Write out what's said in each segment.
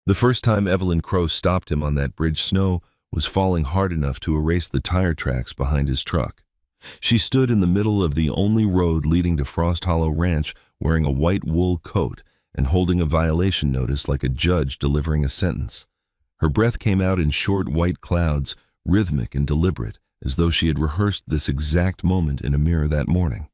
The first time Evelyn Crow stopped him on that bridge, snow was falling hard enough to erase the tire tracks behind his truck. She stood in the middle of the only road leading to Frost Hollow Ranch, wearing a white wool coat and holding a violation notice like a judge delivering a sentence. Her breath came out in short white clouds, rhythmic and deliberate, as though she had rehearsed this exact moment in a mirror that morning.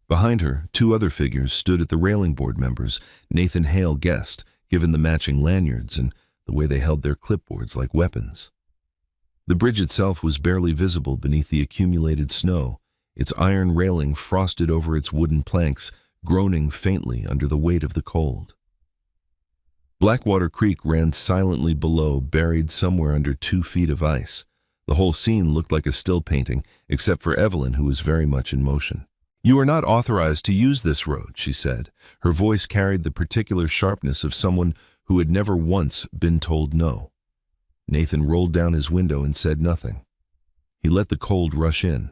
Behind her, two other figures stood at the railing board members Nathan Hale guessed, given the matching lanyards and the way they held their clipboards like weapons. The bridge itself was barely visible beneath the accumulated snow, its iron railing frosted over its wooden planks, groaning faintly under the weight of the cold. Blackwater Creek ran silently below, buried somewhere under 2 feet of ice. The whole scene looked like a still painting, except for Evelyn, who was very much in motion. "You are not authorized to use this road," she said. Her voice carried the particular sharpness of someone who had never once been told no. Nathan rolled down his window and said nothing. He let the cold rush in.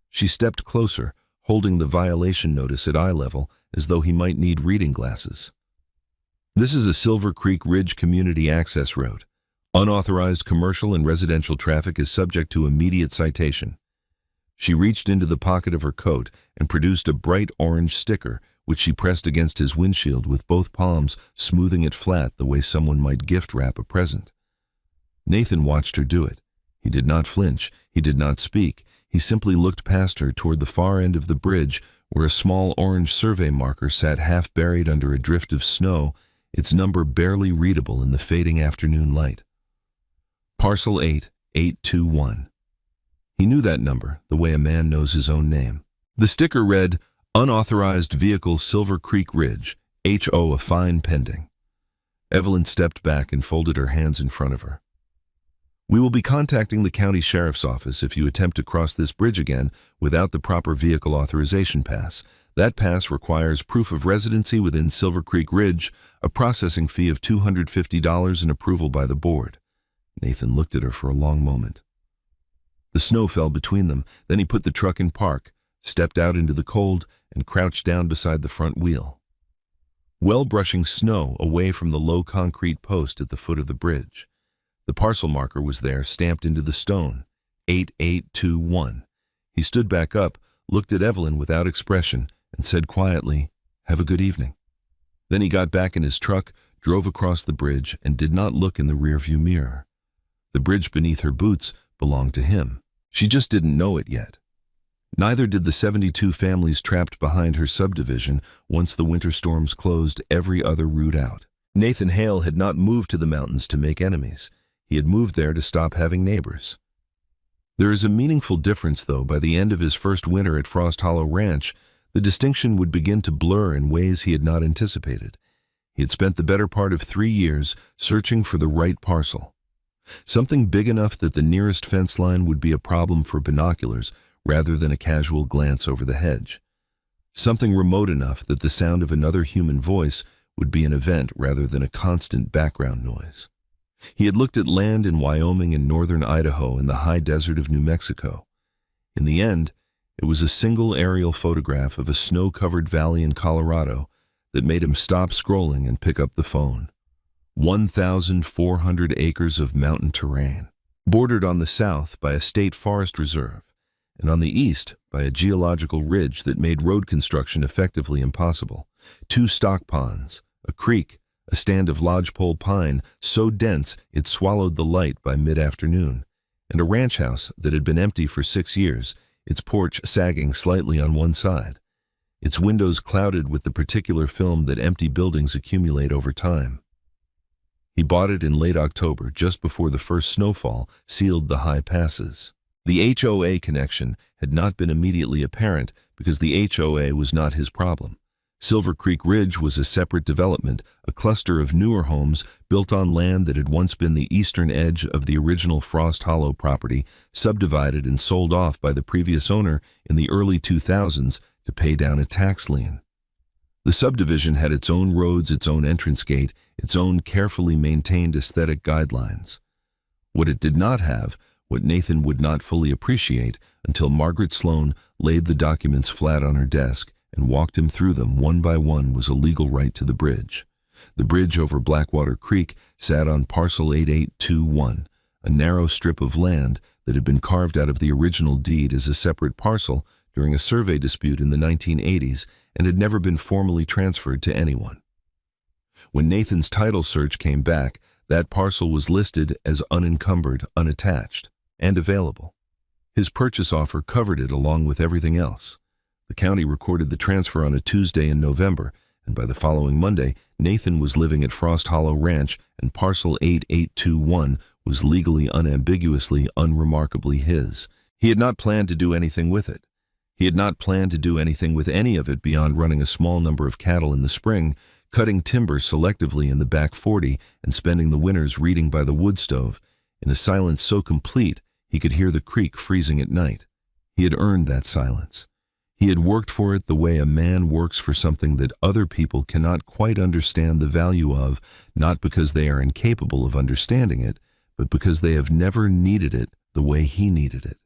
She stepped closer, holding the violation notice at eye level, as though he might need reading glasses. "This is a Silver Creek Ridge Community Access Road. Unauthorized commercial and residential traffic is subject to immediate citation." She reached into the pocket of her coat and produced a bright orange sticker, which she pressed against his windshield with both palms, smoothing it flat the way someone might gift wrap a present. Nathan watched her do it. He did not flinch. He did not speak. He simply looked past her toward the far end of the bridge, where a small orange survey marker sat half buried under a drift of snow, its number barely readable in the fading afternoon light. Parcel 8821. He knew that number, the way a man knows his own name. The sticker read, "Unauthorized Vehicle Silver Creek Ridge, HOA fine pending." Evelyn stepped back and folded her hands in front of her. "We will be contacting the county sheriff's office if you attempt to cross this bridge again without the proper vehicle authorization pass. That pass requires proof of residency within Silver Creek Ridge, a processing fee of $250 and approval by the board." Nathan looked at her for a long moment. The snow fell between them, then he put the truck in park, stepped out into the cold, and crouched down beside the front wheel, well brushing snow away from the low concrete post at the foot of the bridge. The parcel marker was there, stamped into the stone, 8821. He stood back up, looked at Evelyn without expression, and said quietly, "Have a good evening." Then he got back in his truck, drove across the bridge, and did not look in the rearview mirror. The bridge beneath her boots belonged to him. She just didn't know it yet. Neither did the 72 families trapped behind her subdivision once the winter storms closed every other route out. Nathan Hale had not moved to the mountains to make enemies. He had moved there to stop having neighbors. There is a meaningful difference, though. By the end of his first winter at Frost Hollow Ranch, the distinction would begin to blur in ways he had not anticipated. He had spent the better part of 3 years searching for the right parcel. Something big enough that the nearest fence line would be a problem for binoculars rather than a casual glance over the hedge. Something remote enough that the sound of another human voice would be an event rather than a constant background noise. He had looked at land in Wyoming and northern Idaho and the high desert of New Mexico. In the end, it was a single aerial photograph of a snow-covered valley in Colorado that made him stop scrolling and pick up the phone. 1,400 acres of mountain terrain, bordered on the south by a state forest reserve, and on the east by a geological ridge that made road construction effectively impossible. 2 stock ponds, a creek, a stand of lodgepole pine so dense it swallowed the light by mid-afternoon, and a ranch house that had been empty for 6 years, its porch sagging slightly on one side, its windows clouded with the particular film that empty buildings accumulate over time. He bought it in late October, just before the first snowfall sealed the high passes. The HOA connection had not been immediately apparent because the HOA was not his problem. Silver Creek Ridge was a separate development, a cluster of newer homes built on land that had once been the eastern edge of the original Frost Hollow property, subdivided and sold off by the previous owner in the early 2000s to pay down a tax lien. The subdivision had its own roads, its own entrance gate, its own carefully maintained aesthetic guidelines. What it did not have, what Nathan would not fully appreciate until Margaret Sloan laid the documents flat on her desk and walked him through them one by one, was a legal right to the bridge. The bridge over Blackwater Creek sat on parcel 8821, a narrow strip of land that had been carved out of the original deed as a separate parcel during a survey dispute in the 1980s and had never been formally transferred to anyone. When Nathan's title search came back, that parcel was listed as unencumbered, unattached, and available. His purchase offer covered it along with everything else. The county recorded the transfer on a Tuesday in November, and by the following Monday, Nathan was living at Frost Hollow Ranch, and parcel 8821 was legally, unambiguously, unremarkably his. He had not planned to do anything with it. He had not planned to do anything with any of it beyond running a small number of cattle in the spring, cutting timber selectively in the back 40, and spending the winters reading by the wood stove, in a silence so complete he could hear the creek freezing at night. He had earned that silence. He had worked for it the way a man works for something that other people cannot quite understand the value of, not because they are incapable of understanding it, but because they have never needed it the way he needed it.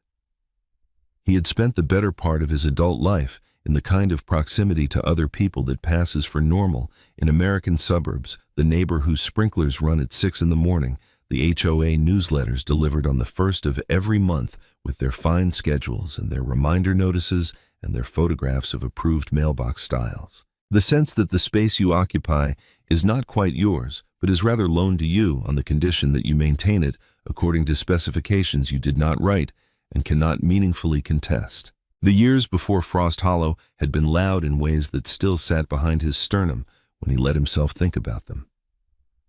He had spent the better part of his adult life in the kind of proximity to other people that passes for normal in American suburbs, the neighbor whose sprinklers run at 6 in the morning, the HOA newsletters delivered on the 1st of every month with their fine schedules and their reminder notices and their photographs of approved mailbox styles. The sense that the space you occupy is not quite yours, but is rather loaned to you on the condition that you maintain it according to specifications you did not write and cannot meaningfully contest. The years before Frost Hollow had been loud in ways that still sat behind his sternum when he let himself think about them.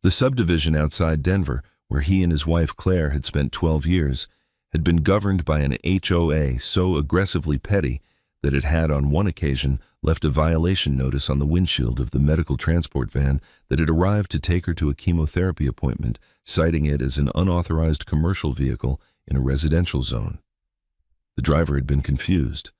The subdivision outside Denver, where he and his wife Claire had spent 12 years, had been governed by an HOA so aggressively petty that it had on one occasion left a violation notice on the windshield of the medical transport van that had arrived to take her to a chemotherapy appointment, citing it as an unauthorized commercial vehicle in a residential zone. The driver had been confused.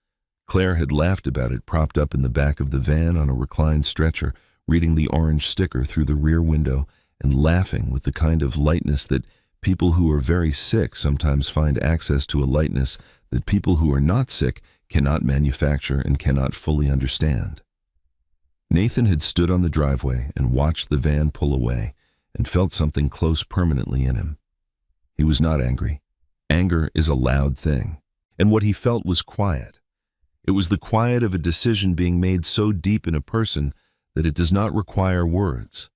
Claire had laughed about it propped up in the back of the van on a reclined stretcher, reading the orange sticker through the rear window and laughing with the kind of lightness that people who are very sick sometimes find access to, a lightness that people who are not sick cannot manufacture and cannot fully understand. Nathan had stood on the driveway and watched the van pull away and felt something close permanently in him. He was not angry. Anger is a loud thing. And what he felt was quiet. It was the quiet of a decision being made so deep in a person that it does not require words.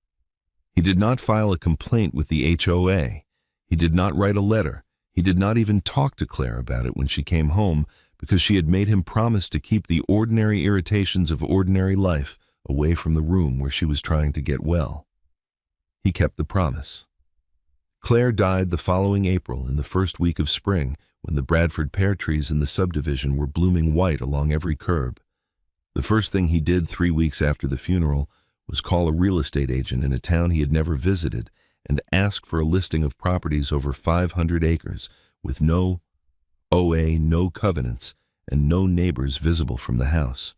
He did not file a complaint with the HOA. He did not write a letter. He did not even talk to Claire about it when she came home, because she had made him promise to keep the ordinary irritations of ordinary life away from the room where she was trying to get well. He kept the promise. Claire died the following April in the first week of spring, when the Bradford pear trees in the subdivision were blooming white along every curb. The first thing he did 3 weeks after the funeral was call a real estate agent in a town he had never visited and ask for a listing of properties over 500 acres with no OA, no covenants, and no neighbors visible from the house.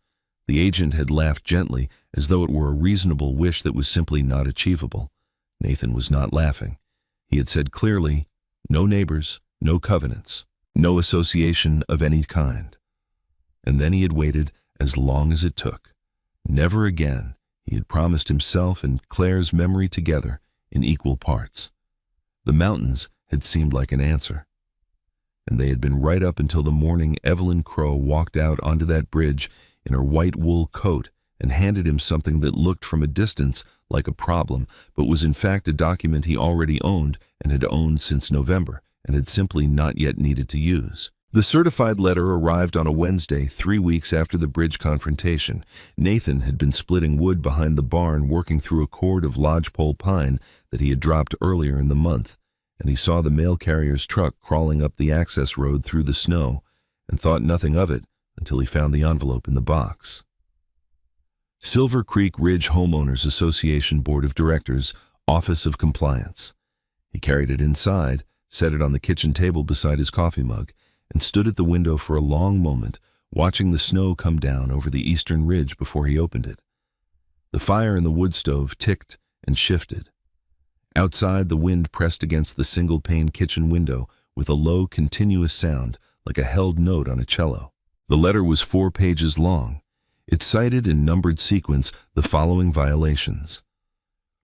The agent had laughed gently, as though it were a reasonable wish that was simply not achievable. Nathan was not laughing. He had said clearly, no neighbors, no covenants, no association of any kind. And then he had waited as long as it took. Never again, he had promised himself and Claire's memory together in equal parts. The mountains had seemed like an answer. And they had been right up until the morning Evelyn Crow walked out onto that bridge in her white wool coat and handed him something that looked from a distance like a problem, but was in fact a document he already owned and had owned since November, and had simply not yet needed to use. The certified letter arrived on a Wednesday, 3 weeks after the bridge confrontation. Nathan had been splitting wood behind the barn, working through a cord of lodgepole pine that he had dropped earlier in the month, and he saw the mail carrier's truck crawling up the access road through the snow, and thought nothing of it until he found the envelope in the box. Silver Creek Ridge Homeowners Association Board of Directors, Office of Compliance. He carried it inside, set it on the kitchen table beside his coffee mug, and stood at the window for a long moment, watching the snow come down over the eastern ridge before he opened it. The fire in the wood stove ticked and shifted. Outside, the wind pressed against the single-pane kitchen window with a low, continuous sound like a held note on a cello. The letter was 4 pages long. It cited in numbered sequence the following violations.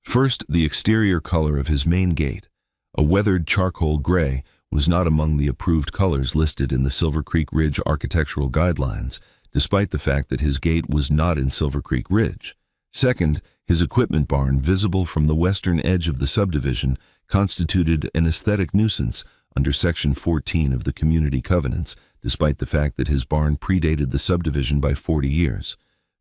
First, the exterior color of his main gate, a weathered charcoal gray, was not among the approved colors listed in the Silver Creek Ridge architectural guidelines, despite the fact that his gate was not in Silver Creek Ridge. Second, his equipment barn, visible from the western edge of the subdivision, constituted an aesthetic nuisance under Section 14 of the Community Covenants, despite the fact that his barn predated the subdivision by 40 years.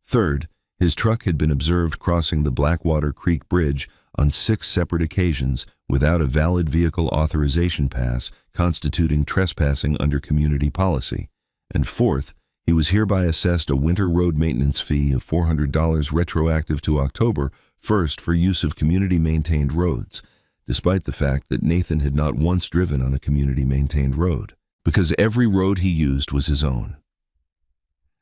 Third, his truck had been observed crossing the Blackwater Creek Bridge on 6 separate occasions without a valid vehicle authorization pass, constituting trespassing under community policy. And fourth, he was hereby assessed a winter road maintenance fee of $400 retroactive to October 1st for use of community-maintained roads, despite the fact that Nathan had not once driven on a community-maintained road, because every road he used was his own.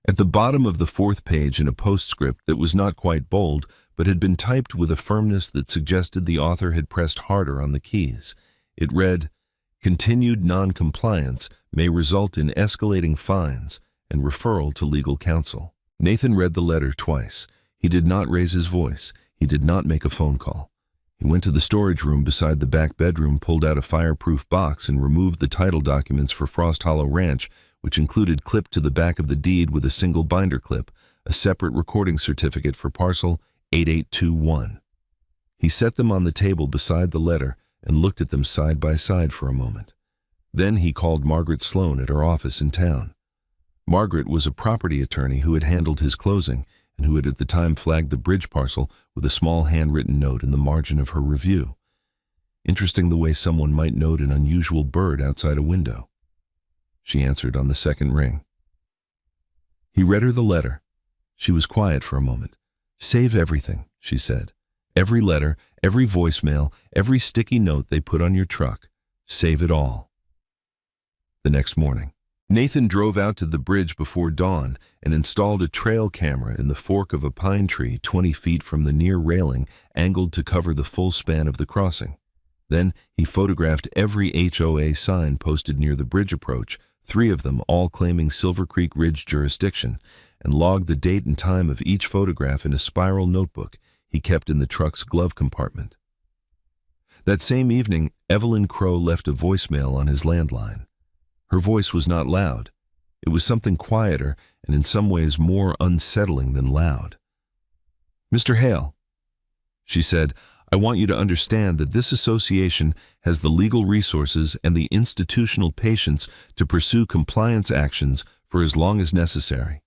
At the bottom of the 4th page, in a postscript that was not quite bold, but had been typed with a firmness that suggested the author had pressed harder on the keys, it read, "Continued non-compliance may result in escalating fines and referral to legal counsel." Nathan read the letter twice. He did not raise his voice. He did not make a phone call. He went to the storage room beside the back bedroom, pulled out a fireproof box, and removed the title documents for Frost Hollow Ranch, which included clipped to the back of the deed with a single binder clip, a separate recording certificate for parcel 8821. He set them on the table beside the letter and looked at them side by side for a moment. Then he called Margaret Sloan at her office in town. Margaret was a property attorney who had handled his closing and who had at the time flagged the bridge parcel with a small handwritten note in the margin of her review. Interesting the way someone might note an unusual bird outside a window. She answered on the second ring. He read her the letter. She was quiet for a moment. "Save everything," she said. "Every letter, every voicemail, every sticky note they put on your truck. Save it all." The next morning, Nathan drove out to the bridge before dawn and installed a trail camera in the fork of a pine tree 20 feet from the near railing, angled to cover the full span of the crossing. Then he photographed every HOA sign posted near the bridge approach, 3 of them all claiming Silver Creek Ridge jurisdiction, and logged the date and time of each photograph in a spiral notebook he kept in the truck's glove compartment. That same evening, Evelyn Crow left a voicemail on his landline. Her voice was not loud. It was something quieter and in some ways more unsettling than loud. "Mr. Hale," she said, "I want you to understand that this association has the legal resources and the institutional patience to pursue compliance actions for as long as necessary.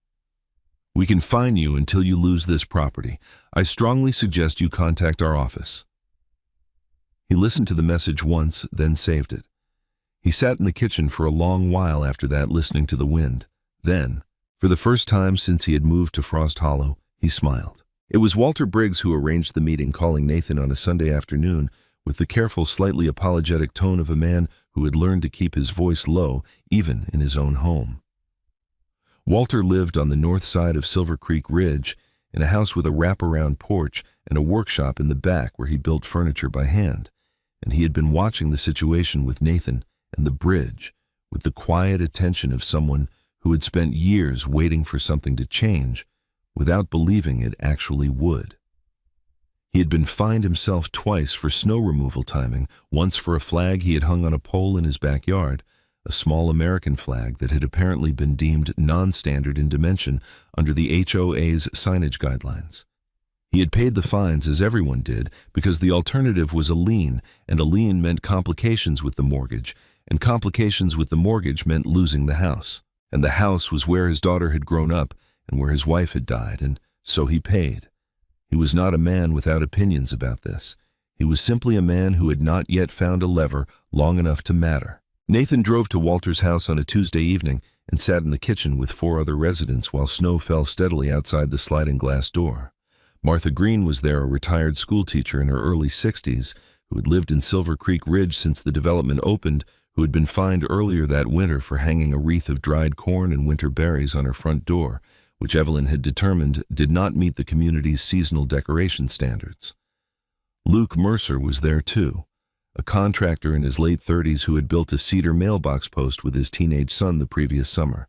We can fine you until you lose this property. I strongly suggest you contact our office." He listened to the message once, then saved it. He sat in the kitchen for a long while after that, listening to the wind. Then, for the first time since he had moved to Frost Hollow, he smiled. It was Walter Briggs who arranged the meeting, calling Nathan on a Sunday afternoon with the careful, slightly apologetic tone of a man who had learned to keep his voice low even in his own home. Walter lived on the north side of Silver Creek Ridge in a house with a wraparound porch and a workshop in the back where he built furniture by hand, and he had been watching the situation with Nathan and the bridge with the quiet attention of someone who had spent years waiting for something to change without believing it actually would. He had been fined himself twice for snow removal timing, once for a flag he had hung on a pole in his backyard, a small American flag that had apparently been deemed non-standard in dimension under the HOA's signage guidelines. He had paid the fines, as everyone did, because the alternative was a lien, and a lien meant complications with the mortgage, and complications with the mortgage meant losing the house. And the house was where his daughter had grown up and where his wife had died, and so he paid. He was not a man without opinions about this. He was simply a man who had not yet found a lever long enough to matter. Nathan drove to Walter's house on a Tuesday evening and sat in the kitchen with 4 other residents while snow fell steadily outside the sliding glass door. Martha Green was there, a retired schoolteacher in her early 60s who had lived in Silver Creek Ridge since the development opened, who had been fined earlier that winter for hanging a wreath of dried corn and winter berries on her front door, which Evelyn had determined did not meet the community's seasonal decoration standards. Luke Mercer was there too, a contractor in his late 30s who had built a cedar mailbox post with his teenage son the previous summer.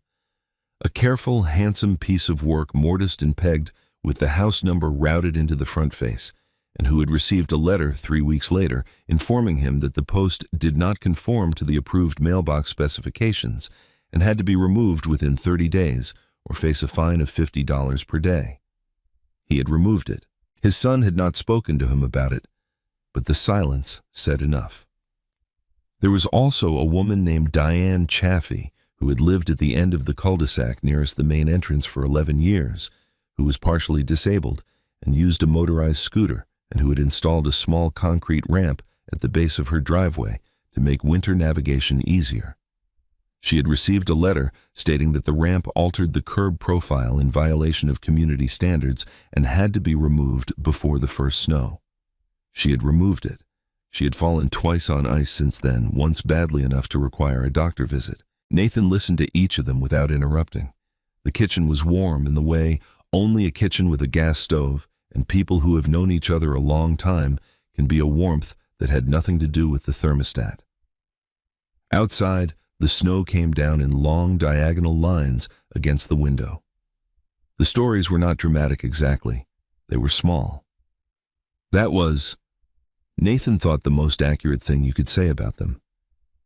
A careful, handsome piece of work, mortised and pegged, with the house number routed into the front face, and who had received a letter 3 weeks later informing him that the post did not conform to the approved mailbox specifications and had to be removed within 30 days or face a fine of $50 per day. He had removed it. His son had not spoken to him about it, but the silence said enough. There was also a woman named Diane Chaffee, who had lived at the end of the cul-de-sac nearest the main entrance for 11 years, who was partially disabled and used a motorized scooter, and who had installed a small concrete ramp at the base of her driveway to make winter navigation easier. She had received a letter stating that the ramp altered the curb profile in violation of community standards and had to be removed before the first snow. She had removed it. She had fallen twice on ice since then, once badly enough to require a doctor visit. Nathan listened to each of them without interrupting. The kitchen was warm in the way only a kitchen with a gas stove and people who have known each other a long time can be a warmth that had nothing to do with the thermostat. Outside, the snow came down in long diagonal lines against the window. The stories were not dramatic exactly. They were small. That was, Nathan thought, the most accurate thing you could say about them.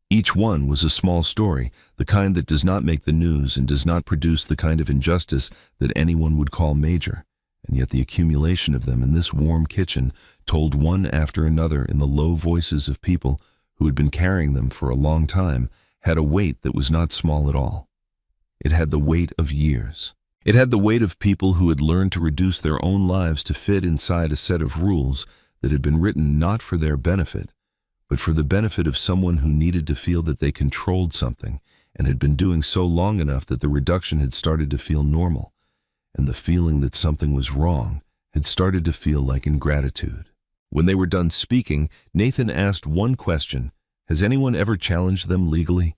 Each one was a small story, the kind that does not make the news and does not produce the kind of injustice that anyone would call major, and yet the accumulation of them in this warm kitchen, told one after another in the low voices of people who had been carrying them for a long time, had a weight that was not small at all. It had the weight of years. It had the weight of people who had learned to reduce their own lives to fit inside a set of rules that had been written not for their benefit, but for the benefit of someone who needed to feel that they controlled something and had been doing so long enough that the reduction had started to feel normal, and the feeling that something was wrong had started to feel like ingratitude. When they were done speaking, Nathan asked one question: "Has anyone ever challenged them legally?"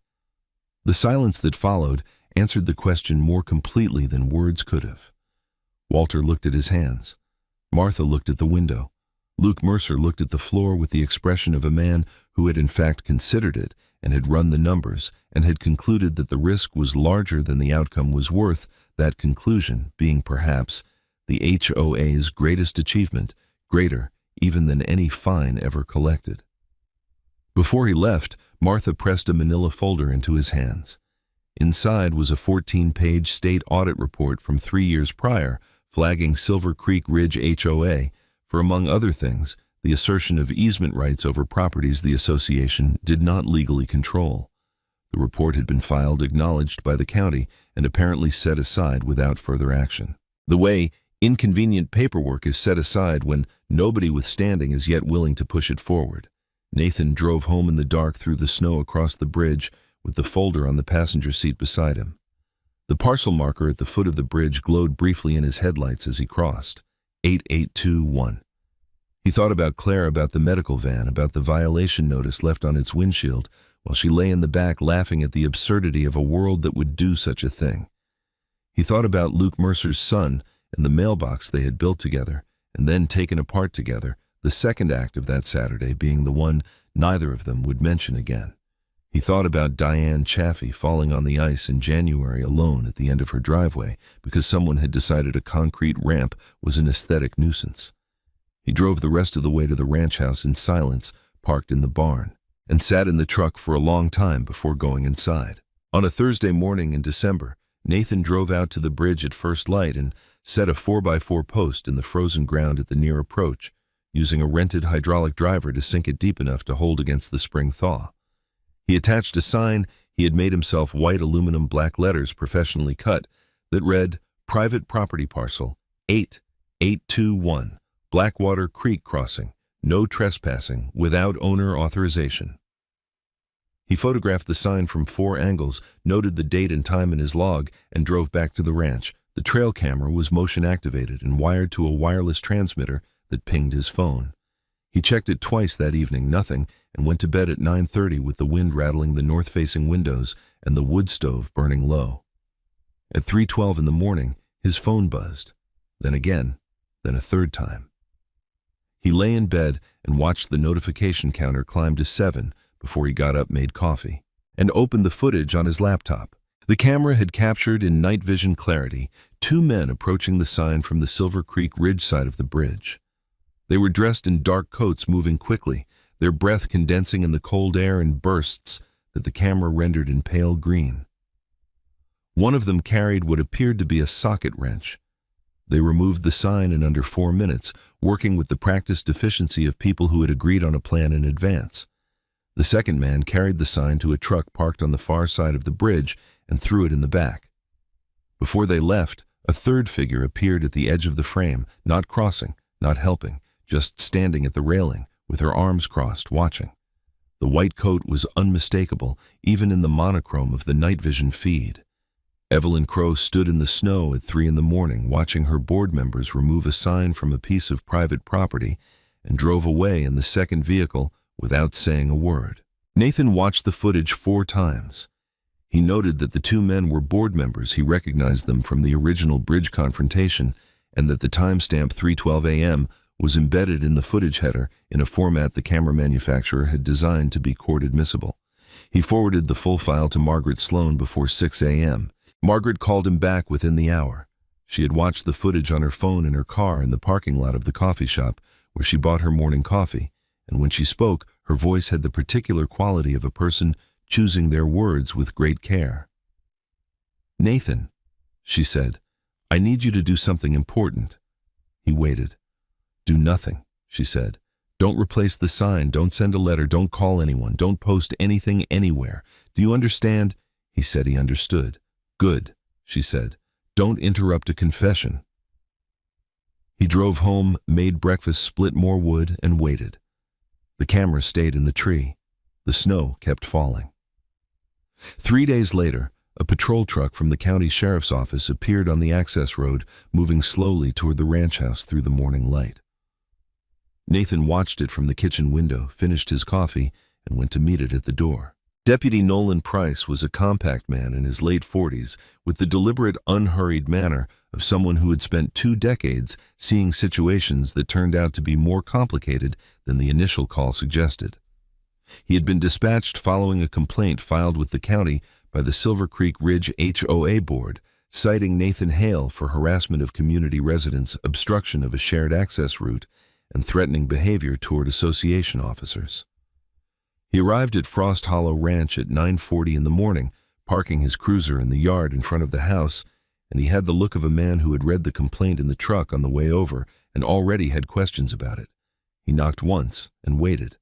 The silence that followed answered the question more completely than words could have. Walter looked at his hands. Martha looked at the window. Luke Mercer looked at the floor with the expression of a man who had in fact considered it and had run the numbers and had concluded that the risk was larger than the outcome was worth, that conclusion being perhaps the HOA's greatest achievement, greater even than any fine ever collected. Before he left, Martha pressed a manila folder into his hands. Inside was a 14-page state audit report from 3 years prior, flagging Silver Creek Ridge HOA for, among other things, the assertion of easement rights over properties the association did not legally control. The report had been filed acknowledged by the county and apparently set aside without further action. The way inconvenient paperwork is set aside when nobody with standing is yet willing to push it forward. Nathan drove home in the dark through the snow across the bridge with the folder on the passenger seat beside him. The parcel marker at the foot of the bridge glowed briefly in his headlights as he crossed. 8821. He thought about Claire, about the medical van, about the violation notice left on its windshield, while she lay in the back laughing at the absurdity of a world that would do such a thing. He thought about Luke Mercer's son and the mailbox they had built together and then taken apart together, the second act of that Saturday being the one neither of them would mention again. He thought about Diane Chaffee falling on the ice in January alone at the end of her driveway because someone had decided a concrete ramp was an aesthetic nuisance. He drove the rest of the way to the ranch house in silence, parked in the barn, and sat in the truck for a long time before going inside. On a Thursday morning in December, Nathan drove out to the bridge at first light and set a 4x4 post in the frozen ground at the near approach, using a rented hydraulic driver to sink it deep enough to hold against the spring thaw. He attached a sign he had made himself, white aluminum black letters professionally cut, that read, "Private Property Parcel 8821, Blackwater Creek Crossing, no trespassing, without owner authorization." He photographed the sign from 4 angles, noted the date and time in his log, and drove back to the ranch. The trail camera was motion activated and wired to a wireless transmitter that pinged his phone. He checked it twice that evening, nothing, and went to bed at 9:30 with the wind rattling the north-facing windows and the wood stove burning low. At 3:12 in the morning, his phone buzzed, then again, then a third time. He lay in bed and watched the notification counter climb to 7 before he got up, made coffee, and opened the footage on his laptop. The camera had captured in night vision clarity 2 men approaching the sign from the Silver Creek Ridge side of the bridge. They were dressed in dark coats, moving quickly, their breath condensing in the cold air in bursts that the camera rendered in pale green. One of them carried what appeared to be a socket wrench. They removed the sign in under 4 minutes, working with the practiced efficiency of people who had agreed on a plan in advance. The second man carried the sign to a truck parked on the far side of the bridge and threw it in the back. Before they left, a third figure appeared at the edge of the frame, not crossing, not helping, just standing at the railing, with her arms crossed, watching. The white coat was unmistakable, even in the monochrome of the night vision feed. Evelyn Crow stood in the snow at 3 a.m, watching her board members remove a sign from a piece of private property and drove away in the second vehicle without saying a word. Nathan watched the footage 4 times. He noted that the 2 men were board members. He recognized them from the original bridge confrontation, and that the timestamp 3:12 a.m. was embedded in the footage header in a format the camera manufacturer had designed to be court admissible. He forwarded the full file to Margaret Sloan before 6 a.m. Margaret called him back within the hour. She had watched the footage on her phone in her car in the parking lot of the coffee shop where she bought her morning coffee, and when she spoke, her voice had the particular quality of a person choosing their words with great care. "Nathan," she said, "I need you to do something important." He waited. "Do nothing," she said. "Don't replace the sign, don't send a letter, don't call anyone, don't post anything anywhere. Do you understand?" He said he understood. "Good," she said. "Don't interrupt a confession." He drove home, made breakfast, split more wood, and waited. The camera stayed in the tree. The snow kept falling. 3 days later, a patrol truck from the county sheriff's office appeared on the access road, moving slowly toward the ranch house through the morning light. Nathan watched it from the kitchen window, finished his coffee, and went to meet it at the door. Deputy Nolan Price was a compact man in his late 40s, with the deliberate, unhurried manner of someone who had spent 2 decades seeing situations that turned out to be more complicated than the initial call suggested. He had been dispatched following a complaint filed with the county by the Silver Creek Ridge HOA board, citing Nathan Hale for harassment of community residents, obstruction of a shared access route, and threatening behavior toward association officers. He arrived at Frost Hollow Ranch at 9:40 in the morning, parking his cruiser in the yard in front of the house, and he had the look of a man who had read the complaint in the truck on the way over and already had questions about it. He knocked once and waited.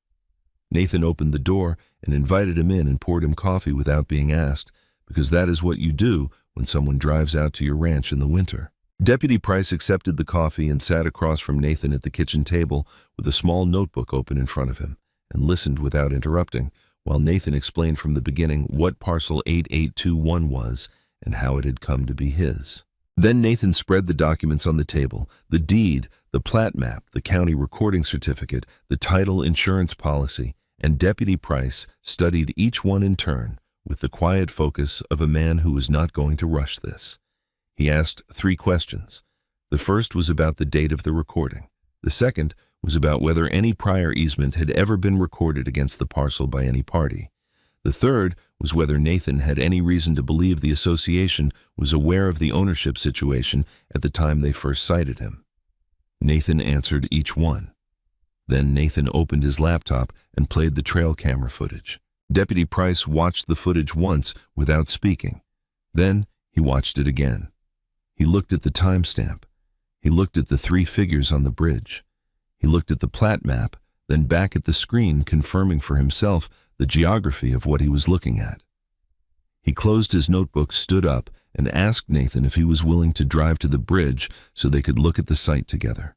Nathan opened the door and invited him in and poured him coffee without being asked, because that is what you do when someone drives out to your ranch in the winter. Deputy Price accepted the coffee and sat across from Nathan at the kitchen table with a small notebook open in front of him, and listened without interrupting, while Nathan explained from the beginning what parcel 8821 was and how it had come to be his. Then Nathan spread the documents on the table: the deed, the plat map, the county recording certificate, the title insurance policy, and Deputy Price studied each one in turn with the quiet focus of a man who was not going to rush this. He asked 3 questions. The first was about the date of the recording. The second was about whether any prior easement had ever been recorded against the parcel by any party. The third was whether Nathan had any reason to believe the association was aware of the ownership situation at the time they first cited him. Nathan answered each one. Then Nathan opened his laptop and played the trail camera footage. Deputy Price watched the footage once without speaking. Then he watched it again. He looked at the timestamp. He looked at the 3 figures on the bridge. He looked at the plat map, then back at the screen, confirming for himself the geography of what he was looking at. He closed his notebook, stood up, and asked Nathan if he was willing to drive to the bridge so they could look at the site together.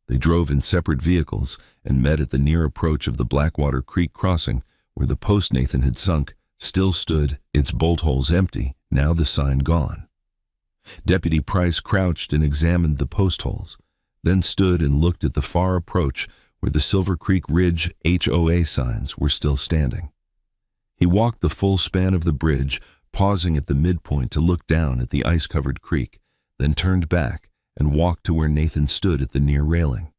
They drove in separate vehicles and met at the near approach of the Blackwater Creek crossing, where the post Nathan had sunk still stood, its bolt holes empty, now the sign gone. Deputy Price crouched and examined the post holes, then stood and looked at the far approach where the Silver Creek Ridge HOA signs were still standing. He walked the full span of the bridge, pausing at the midpoint to look down at the ice-covered creek, then turned back and walked to where Nathan stood at the near railing.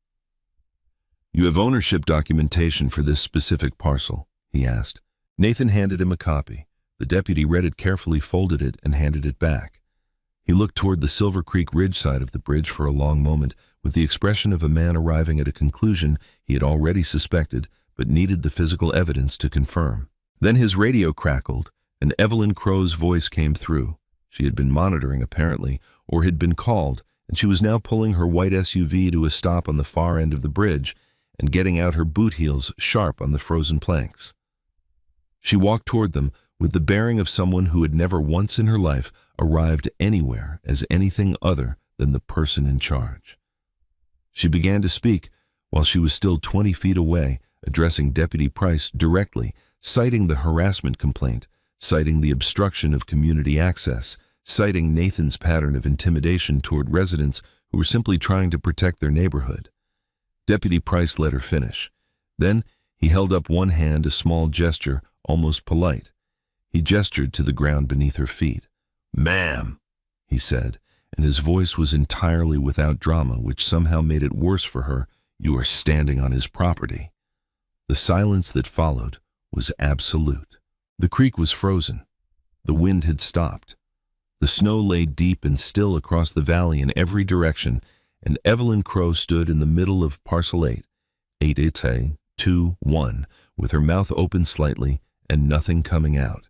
"You have ownership documentation for this specific parcel?" he asked. Nathan handed him a copy. The deputy read it carefully, folded it, and handed it back. He looked toward the Silver Creek Ridge side of the bridge for a long moment, with the expression of a man arriving at a conclusion he had already suspected, but needed the physical evidence to confirm. Then his radio crackled, and Evelyn Crow's voice came through. She had been monitoring, apparently, or had been called, and she was now pulling her white SUV to a stop on the far end of the bridge and getting out her boot heels sharp on the frozen planks. She walked toward them with the bearing of someone who had never once in her life arrived anywhere as anything other than the person in charge. She began to speak while she was still 20 feet away, addressing Deputy Price directly, citing the harassment complaint, citing the obstruction of community access, citing Nathan's pattern of intimidation toward residents who were simply trying to protect their neighborhood. Deputy Price let her finish. Then he held up one hand, a small gesture, almost polite. He gestured to the ground beneath her feet. "Ma'am," he said, and his voice was entirely without drama, which somehow made it worse for her. "You are standing on his property." The silence that followed was absolute. The creek was frozen. The wind had stopped. The snow lay deep and still across the valley in every direction, and Evelyn Crow stood in the middle of Parcel 8, 8-2-1, with her mouth open slightly and nothing coming out.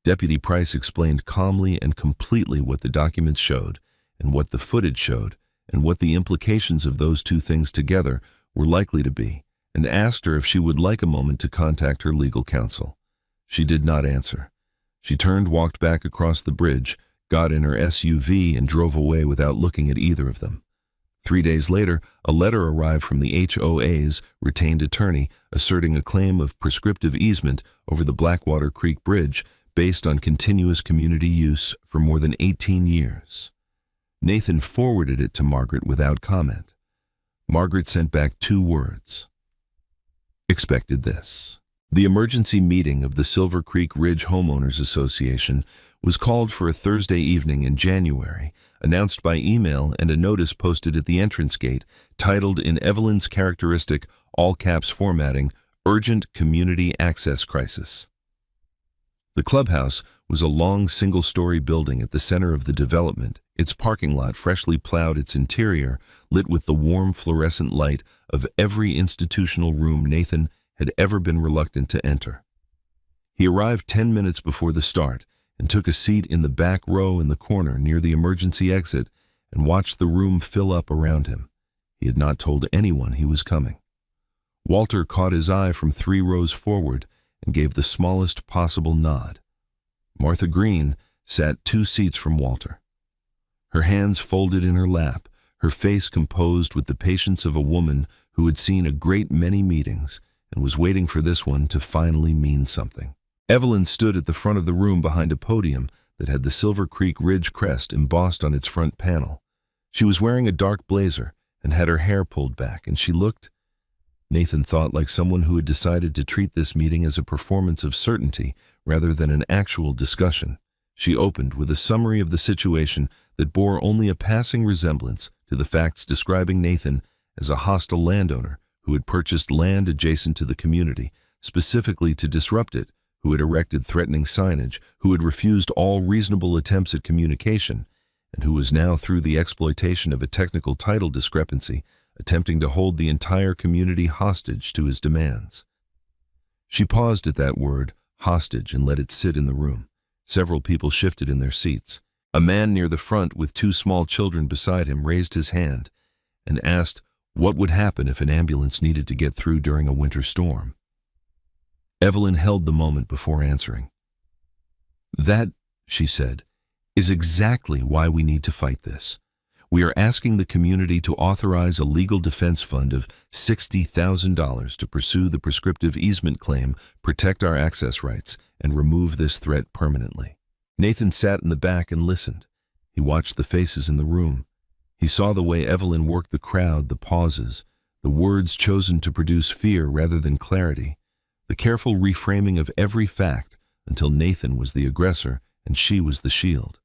Deputy Price explained calmly and completely what the documents showed, and what the footage showed, and what the implications of those two things together were likely to be, and asked her if she would like a moment to contact her legal counsel. She did not answer. She turned, walked back across the bridge, got in her SUV, and drove away without looking at either of them. 3 days later, a letter arrived from the HOA's retained attorney asserting a claim of prescriptive easement over the Blackwater Creek Bridge based on continuous community use for more than 18 years. Nathan forwarded it to Margaret without comment. Margaret sent back 2 words. "Expected this." The emergency meeting of the Silver Creek Ridge Homeowners Association was called for a Thursday evening in January, announced by email and a notice posted at the entrance gate, titled in Evelyn's characteristic all-caps formatting, "Urgent Community Access Crisis." The clubhouse was a long single-story building at the center of the development, its parking lot freshly plowed, its interior lit with the warm fluorescent light of every institutional room Nathan had ever been reluctant to enter. He arrived 10 minutes before the start and took a seat in the back row in the corner near the emergency exit and watched the room fill up around him. He had not told anyone he was coming. Walter caught his eye from 3 rows forward and gave the smallest possible nod. Martha Green sat 2 seats from Walter. Her hands folded in her lap, her face composed with the patience of a woman who had seen a great many meetings and was waiting for this one to finally mean something. Evelyn stood at the front of the room behind a podium that had the Silver Creek Ridge crest embossed on its front panel. She was wearing a dark blazer and had her hair pulled back, and she looked, Nathan thought, like someone who had decided to treat this meeting as a performance of certainty rather than an actual discussion. She opened with a summary of the situation that bore only a passing resemblance to the facts describing Nathan as a hostile landowner who had purchased land adjacent to the community, specifically to disrupt it, who had erected threatening signage, who had refused all reasonable attempts at communication, and who was now, through the exploitation of a technical title discrepancy, attempting to hold the entire community hostage to his demands. She paused at that word, hostage, and let it sit in the room. Several people shifted in their seats. A man near the front with 2 small children beside him raised his hand and asked what would happen if an ambulance needed to get through during a winter storm. Evelyn held the moment before answering. "That," she said, "is exactly why we need to fight this. We are asking the community to authorize a legal defense fund of $60,000 to pursue the prescriptive easement claim, protect our access rights, and remove this threat permanently." Nathan sat in the back and listened. He watched the faces in the room. He saw the way Evelyn worked the crowd, the pauses, the words chosen to produce fear rather than clarity, the careful reframing of every fact until Nathan was the aggressor and she was the shield.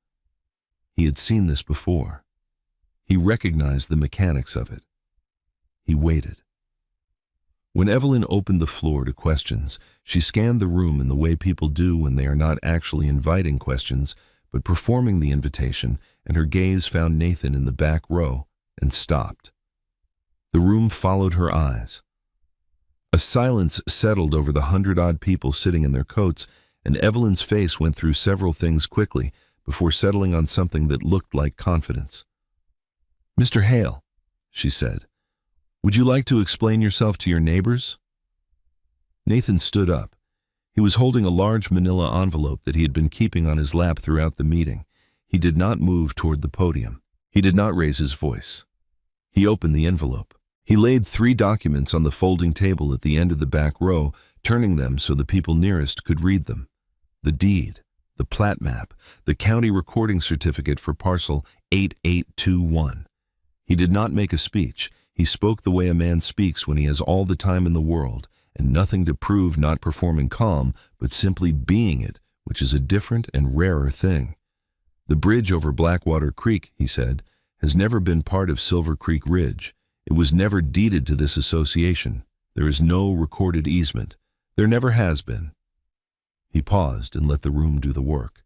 He had seen this before. He recognized the mechanics of it. He waited. When Evelyn opened the floor to questions, she scanned the room in the way people do when they are not actually inviting questions, but performing the invitation and her gaze found Nathan in the back row and stopped. The room followed her eyes. A silence settled over the 100-odd people sitting in their coats, and Evelyn's face went through several things quickly before settling on something that looked like confidence. "Mr. Hale," she said, "would you like to explain yourself to your neighbors?" Nathan stood up. He was holding a large manila envelope that he had been keeping on his lap throughout the meeting. He did not move toward the podium. He did not raise his voice. He opened the envelope. He laid 3 documents on the folding table at the end of the back row, turning them so the people nearest could read them. The deed, the plat map, the county recording certificate for parcel 8821. He did not make a speech. He spoke the way a man speaks when he has all the time in the world, and nothing to prove, not performing calm, but simply being it, which is a different and rarer thing. "The bridge over Blackwater Creek," he said, "has never been part of Silver Creek Ridge. It was never deeded to this association. There is no recorded easement. There never has been." He paused and let the room do the work.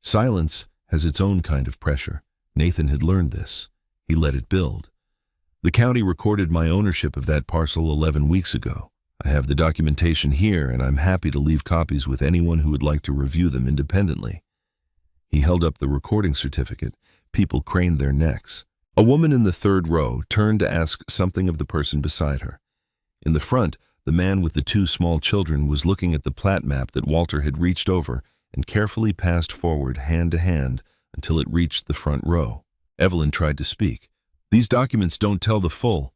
Silence has its own kind of pressure. Nathan had learned this. He let it build. "The county recorded my ownership of that parcel 11 weeks ago. I have the documentation here, and I'm happy to leave copies with anyone who would like to review them independently." He held up the recording certificate. People craned their necks. A woman in the 3rd row turned to ask something of the person beside her. In the front, the man with the 2 small children was looking at the plat map that Walter had reached over and carefully passed forward hand to hand until it reached the front row. Evelyn tried to speak. "These documents don't tell the full,"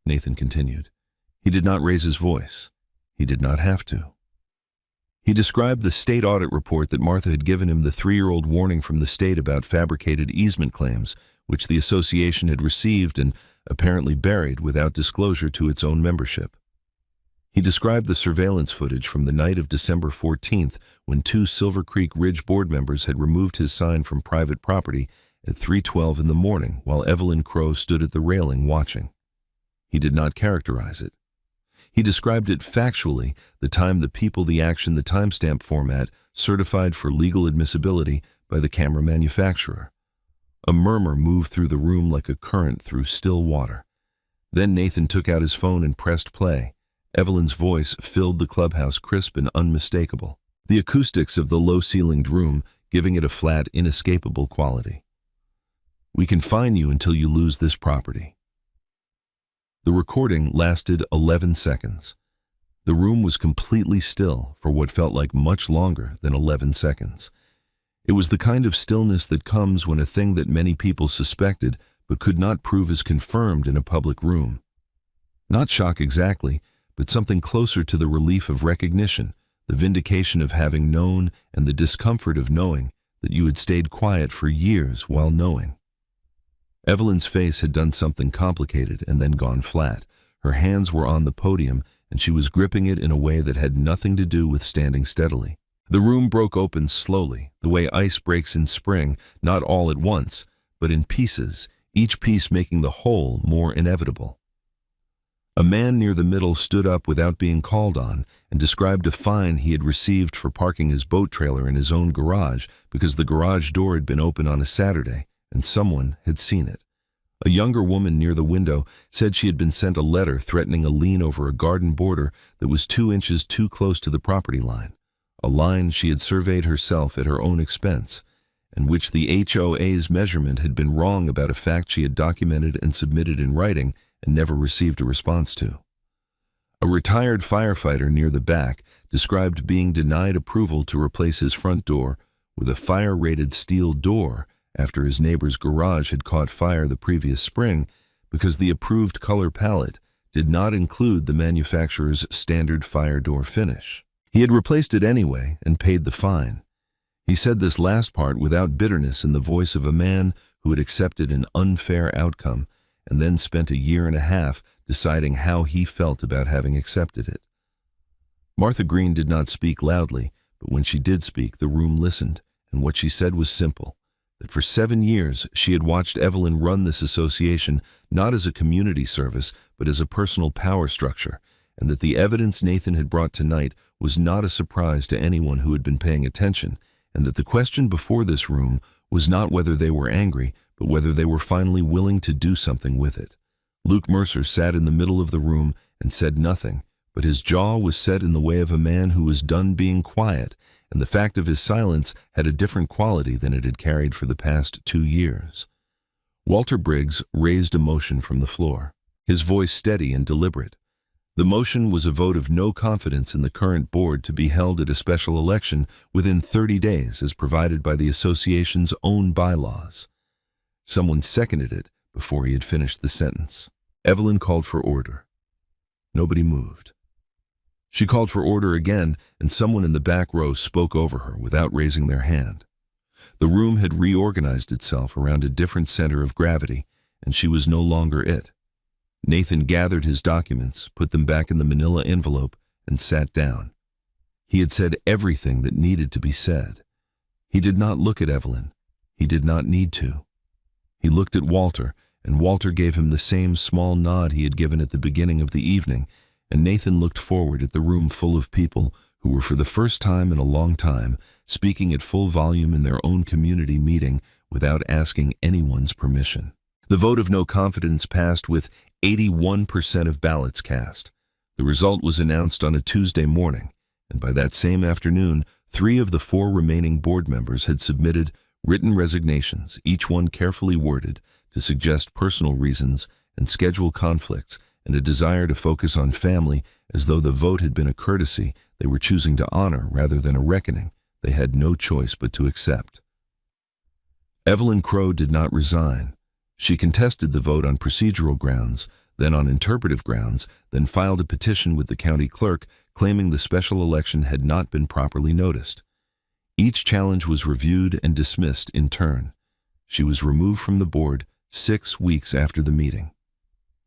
Nathan continued. He did not raise his voice. He did not have to. He described the state audit report that Martha had given him, the 3-year-old warning from the state about fabricated easement claims, which the association had received and apparently buried without disclosure to its own membership. He described the surveillance footage from the night of December 14th when 2 Silver Creek Ridge board members had removed his sign from private property at 3:12 in the morning while Evelyn Crow stood at the railing watching. He did not characterize it. He described it factually, the time, the people, the action, the timestamp format, certified for legal admissibility by the camera manufacturer. A murmur moved through the room like a current through still water. Then Nathan took out his phone and pressed play. Evelyn's voice filled the clubhouse, crisp and unmistakable, the acoustics of the low-ceilinged room giving it a flat, inescapable quality. "We can fine you until you lose this property." The recording lasted 11 seconds. The room was completely still for what felt like much longer than 11 seconds. It was the kind of stillness that comes when a thing that many people suspected but could not prove is confirmed in a public room. Not shock exactly, but something closer to the relief of recognition, the vindication of having known and the discomfort of knowing that you had stayed quiet for years while knowing. Evelyn's face had done something complicated and then gone flat. Her hands were on the podium, and she was gripping it in a way that had nothing to do with standing steadily. The room broke open slowly, the way ice breaks in spring, not all at once, but in pieces, each piece making the whole more inevitable. A man near the middle stood up without being called on and described a fine he had received for parking his boat trailer in his own garage because the garage door had been open on a Saturday and someone had seen it. A younger woman near the window said she had been sent a letter threatening a lien over a garden border that was 2 inches too close to the property line, a line she had surveyed herself at her own expense, and which the HOA's measurement had been wrong about, a fact she had documented and submitted in writing and never received a response to. A retired firefighter near the back described being denied approval to replace his front door with a fire-rated steel door after his neighbor's garage had caught fire the previous spring because the approved color palette did not include the manufacturer's standard fire door finish. He had replaced it anyway and paid the fine. He said this last part without bitterness, in the voice of a man who had accepted an unfair outcome and then spent a year and a half deciding how he felt about having accepted it. Martha Green did not speak loudly, but when she did speak, the room listened, and what she said was simple: that for 7 years she had watched Evelyn run this association not as a community service but as a personal power structure, and that the evidence Nathan had brought tonight was not a surprise to anyone who had been paying attention, and that the question before this room was not whether they were angry, but whether they were finally willing to do something with it. Luke Mercer sat in the middle of the room and said nothing, but his jaw was set in the way of a man who was done being quiet, and the fact of his silence had a different quality than it had carried for the past 2 years. Walter Briggs raised a motion from the floor, his voice steady and deliberate. The motion was a vote of no confidence in the current board to be held at a special election within 30 days as provided by the association's own bylaws. Someone seconded it before he had finished the sentence. Evelyn called for order. Nobody moved. She called for order again, and someone in the back row spoke over her without raising their hand. The room had reorganized itself around a different center of gravity, and she was no longer it. Nathan gathered his documents, put them back in the manila envelope, and sat down. He had said everything that needed to be said. He did not look at Evelyn. He did not need to. He looked at Walter, and Walter gave him the same small nod he had given at the beginning of the evening, and Nathan looked forward at the room full of people who were for the first time in a long time speaking at full volume in their own community meeting without asking anyone's permission. The vote of no confidence passed with 81% of ballots cast. The result was announced on a Tuesday morning, and by that same afternoon, 3 of the 4 remaining board members had submitted written resignations, each one carefully worded to suggest personal reasons and schedule conflicts and a desire to focus on family, as though the vote had been a courtesy they were choosing to honor rather than a reckoning they had no choice but to accept. Evelyn Crow did not resign. She contested the vote on procedural grounds, then on interpretive grounds, then filed a petition with the county clerk claiming the special election had not been properly noticed. Each challenge was reviewed and dismissed in turn. She was removed from the board 6 weeks after the meeting.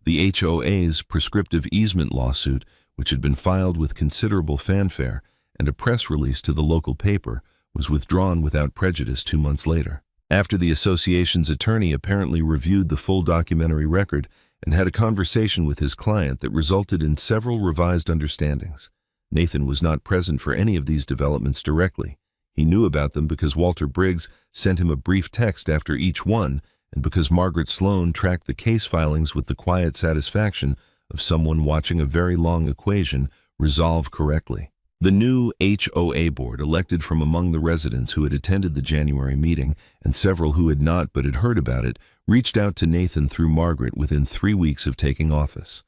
The HOA's prescriptive easement lawsuit, which had been filed with considerable fanfare and a press release to the local paper, was withdrawn without prejudice 2 months later. After the association's attorney apparently reviewed the full documentary record and had a conversation with his client that resulted in several revised understandings. Nathan was not present for any of these developments directly. He knew about them because Walter Briggs sent him a brief text after each one, and because Margaret Sloan tracked the case filings with the quiet satisfaction of someone watching a very long equation resolve correctly. The new HOA board, elected from among the residents who had attended the January meeting and several who had not but had heard about it, reached out to Nathan through Margaret within 3 weeks of taking office.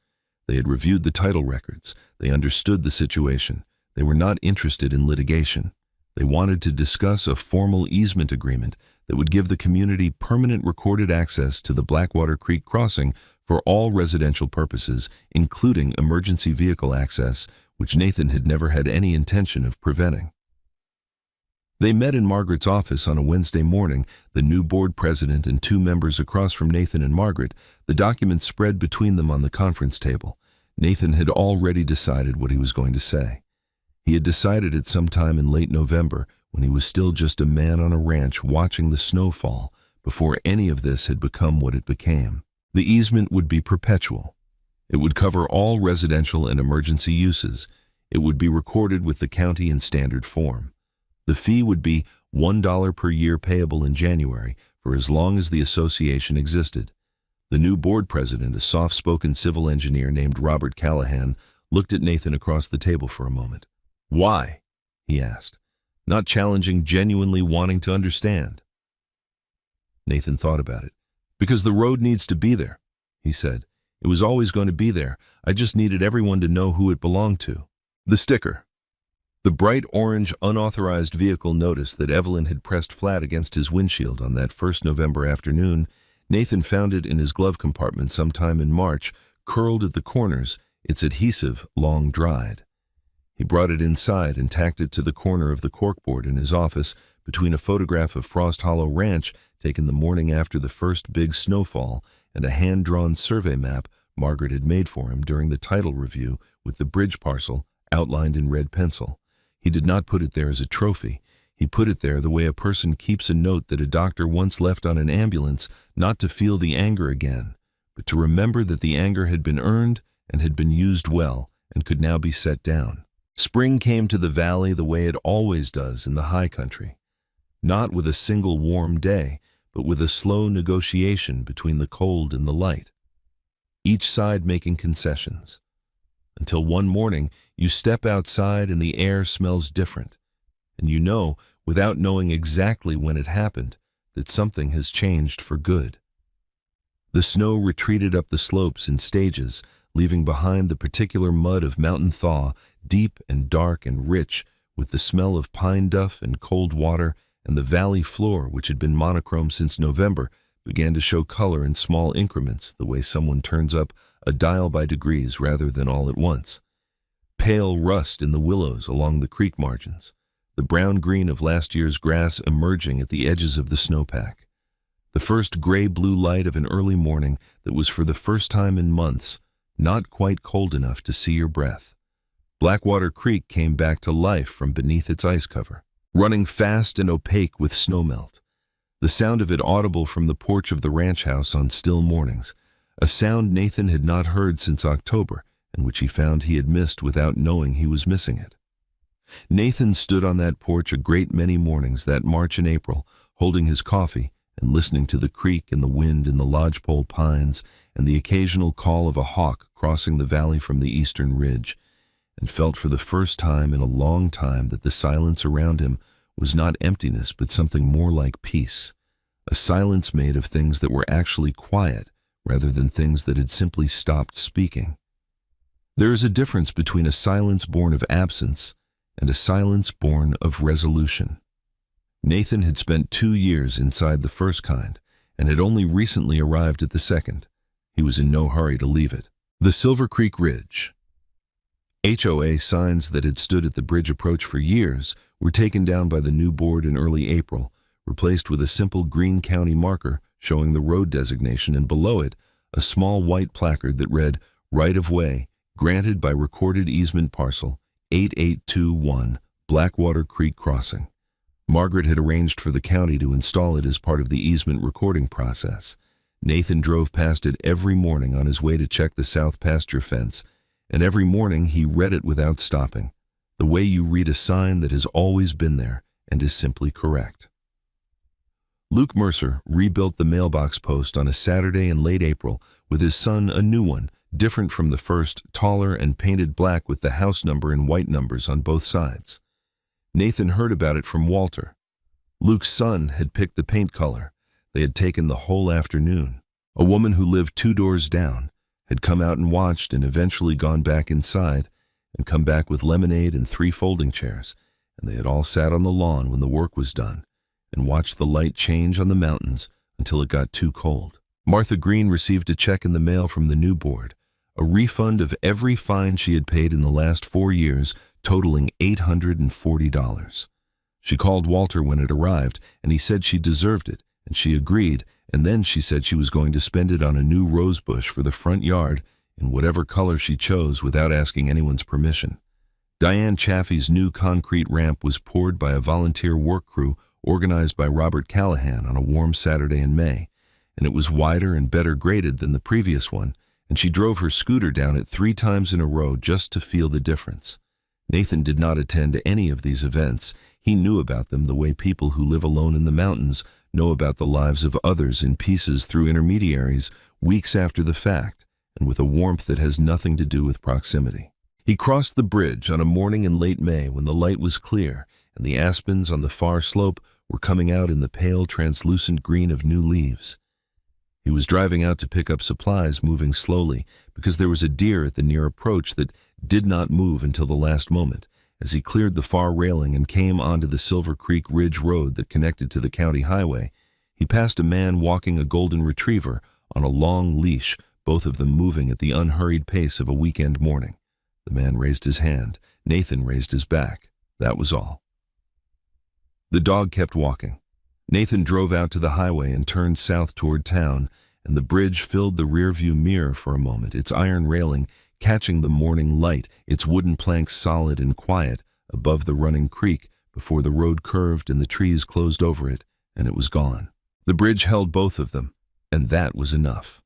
They had reviewed the title records. They understood the situation. They were not interested in litigation. They wanted to discuss a formal easement agreement that would give the community permanent recorded access to the Blackwater Creek crossing for all residential purposes, including emergency vehicle access, which Nathan had never had any intention of preventing. They met in Margaret's office on a Wednesday morning, the new board president and 2 members across from Nathan and Margaret, the documents spread between them on the conference table. Nathan had already decided what he was going to say. He had decided it sometime in late November, when he was still just a man on a ranch watching the snow fall, before any of this had become what it became. The easement would be perpetual. It would cover all residential and emergency uses. It would be recorded with the county in standard form. The fee would be $1 per year payable in January for as long as the association existed. The new board president, a soft-spoken civil engineer named Robert Callahan, looked at Nathan across the table for a moment. "Why?" he asked, not challenging, genuinely wanting to understand. Nathan thought about it. "Because the road needs to be there," he said. "It was always going to be there. I just needed everyone to know who it belonged to." The sticker. The bright orange unauthorized vehicle notice that Evelyn had pressed flat against his windshield on that first November afternoon. Nathan found it in his glove compartment sometime in March, curled at the corners, its adhesive long dried. He brought it inside and tacked it to the corner of the corkboard in his office between a photograph of Frost Hollow Ranch taken the morning after the first big snowfall and a hand-drawn survey map Margaret had made for him during the title review with the bridge parcel outlined in red pencil. He did not put it there as a trophy. He put it there the way a person keeps a note that a doctor once left on an ambulance, not to feel the anger again, but to remember that the anger had been earned and had been used well and could now be set down. Spring came to the valley the way it always does in the high country. not with a single warm day, but with a slow negotiation between the cold and the light, each side making concessions, until one morning you step outside and the air smells different, and you know, without knowing exactly when it happened, that something has changed for good. The snow retreated up the slopes in stages, leaving behind the particular mud of mountain thaw, deep and dark and rich, with the smell of pine duff and cold water, and the valley floor, which had been monochrome since November, began to show color in small increments, the way someone turns up a dial by degrees rather than all at once. Pale rust in the willows along the creek margins, the brown-green of last year's grass emerging at the edges of the snowpack. The first gray-blue light of an early morning that was for the first time in months not quite cold enough to see your breath. Blackwater Creek came back to life from beneath its ice cover, running fast and opaque with snowmelt, the sound of it audible from the porch of the ranch house on still mornings, a sound Nathan had not heard since October, and which he found he had missed without knowing he was missing it. Nathan stood on that porch a great many mornings that March and April, holding his coffee and listening to the creek and the wind in the lodgepole pines and the occasional call of a hawk crossing the valley from the eastern ridge, and felt for the first time in a long time that the silence around him was not emptiness but something more like peace, a silence made of things that were actually quiet rather than things that had simply stopped speaking. There is a difference between a silence born of absence and a silence born of resolution. Nathan had spent 2 years inside the first kind and had only recently arrived at the second. He was in no hurry to leave it. The Silver Creek Ridge. HOA signs that had stood at the bridge approach for years were taken down by the new board in early April, replaced with a simple Greene County marker showing the road designation, and below it a small white placard that read, "Right of way, granted by recorded easement parcel 8821 Blackwater Creek Crossing." Margaret had arranged for the county to install it as part of the easement recording process. Nathan drove past it every morning on his way to check the south pasture fence, and every morning he read it without stopping, the way you read a sign that has always been there and is simply correct. Luke Mercer rebuilt the mailbox post on a Saturday in late April with his son a new one, different from the first, taller and painted black with the house number in white numbers on both sides. Nathan heard about it from Walter. Luke's son had picked the paint color. They had taken the whole afternoon. A woman who lived 2 doors down had come out and watched and eventually gone back inside and come back with lemonade and 3 folding chairs, and they had all sat on the lawn when the work was done and watched the light change on the mountains until it got too cold. Martha Green received a check in the mail from the new board, a refund of every fine she had paid in the last 4 years, totaling $840. She called Walter when it arrived, and he said she deserved it, and she agreed, and then she said she was going to spend it on a new rose bush for the front yard in whatever color she chose without asking anyone's permission. Diane Chaffee's new concrete ramp was poured by a volunteer work crew organized by Robert Callahan on a warm Saturday in May, and it was wider and better graded than the previous one, and she drove her scooter down it 3 times in a row just to feel the difference. Nathan did not attend any of these events. He knew about them the way people who live alone in the mountains know about the lives of others in pieces through intermediaries weeks after the fact, and with a warmth that has nothing to do with proximity. He crossed the bridge on a morning in late May when the light was clear and the aspens on the far slope were coming out in the pale, translucent green of new leaves. He was driving out to pick up supplies, moving slowly, because there was a deer at the near approach that did not move until the last moment. As he cleared the far railing and came onto the Silver Creek Ridge Road that connected to the county highway, he passed a man walking a golden retriever on a long leash, both of them moving at the unhurried pace of a weekend morning. The man raised his hand. Nathan raised his back. That was all. The dog kept walking. Nathan drove out to the highway and turned south toward town, and the bridge filled the rearview mirror for a moment, its iron railing catching the morning light, its wooden planks solid and quiet above the running creek before the road curved and the trees closed over it, and it was gone. The bridge held both of them, and that was enough.